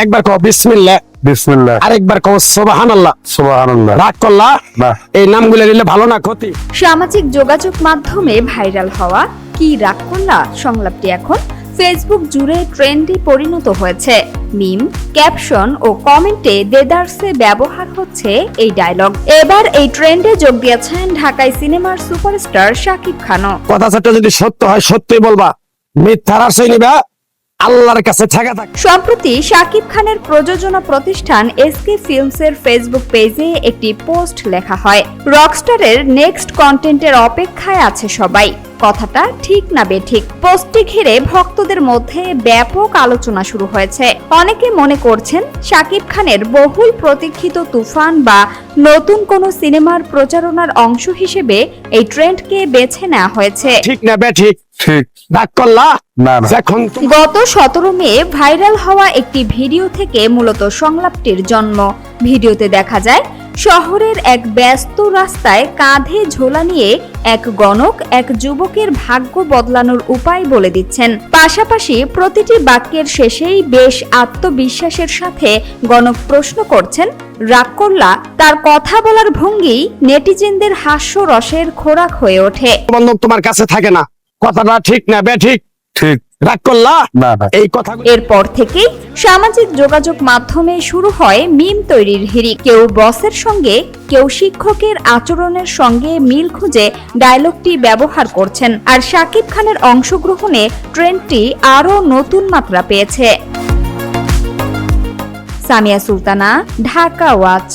একবার কও বিসমিল্লাহ, বিসমিল্লাহ, আরেকবার কও সুবহানাল্লাহ। সুবহানাল্লাহ। রাগ করলা? না। এই নামগুলো নিলে ভালো না ক্ষতি? সামাজিক যোগাযোগ মাধ্যমে ভাইরাল হওয়া কি রাগ করলা সংলাপটি এখন ফেসবুক জুড়ে ট্রেন্ডে পরিণত হয়েছে। মিম, ক্যাপশন ও কমেন্টে দেদারসে ব্যবহার হচ্ছে এই ডায়লগ। এবার এই ট্রেন্ডে যোগ দিয়েছেন ঢাকাই সিনেমার সুপারস্টার শাকিব খানও। কথা যদি সত্য হয় সত্যই বলবা, মিথ্যার আশ্রয় নিবা, আল্লাহর কাছে ঠেকা থাক। সম্প্রতি শাকিব খানের প্রযোজনা প্রতিষ্ঠান এসকে ফিল্মসের ফেসবুক পেজে একটি পোস্ট লেখা হয়, রকস্টারের নেক্সট কন্টেন্টের অপেক্ষায় আছে সবাই, কথাটা ঠিক না বেঠিক। পোস্টটি ঘিরে ভক্তদের মধ্যে ব্যাপক আলোচনা শুরু হয়েছে। অনেকে মনে করছেন শাকিব খানের বহুল প্রতীক্ষিত তুফান বা নতুন কোনো সিনেমার প্রচারণার অংশ হিসেবে এই ট্রেন্ডকে বেছে নেওয়া হয়েছে। ঠিক না বেঠিক? ঠিক। রাগ করলা? না, না। এখন গত 17 মে ভাইরাল হওয়া একটি ভিডিও থেকে মূলত সংলাপটির জন্ম। ভিডিওতে দেখা যায় শহরের এক ব্যস্ত রাস্তায় কাঁধে ঝোলা নিয়ে এক গণক এক যুবকের ভাগ্য বদলানোর উপায় বলে দিচ্ছেন। পাশাপাশি প্রতিটি বাক্যের শেষেই বেশ আত্মবিশ্বাসের সাথে গণক প্রশ্ন করছেন, রাগ করলা? তার কথা বলার ভঙ্গি নেটিজেনদের হাস্যরসের খোরাক হয়ে ওঠে। বন্ধন তোমার কাছে থাকে না, কথাটা ঠিক না বেঠিক? ঠিক। রাগ করলা? না, না। এই কথা এরপর থেকেই সামাজিক যোগাযোগ মাধ্যমে শুরু হয় মিম তৈরির হিড়িক। কেউ বসের সঙ্গে, কেউ শিক্ষকের আচরণের সঙ্গে মিল খুঁজে ডায়লগটি ব্যবহার করছেন। আর শাকিব খানের অংশগ্রহণে ট্রেন্ডটি আরও নতুন মাত্রা পেয়েছে। সামিয়া সুলতানা, ঢাকা ওয়াচ।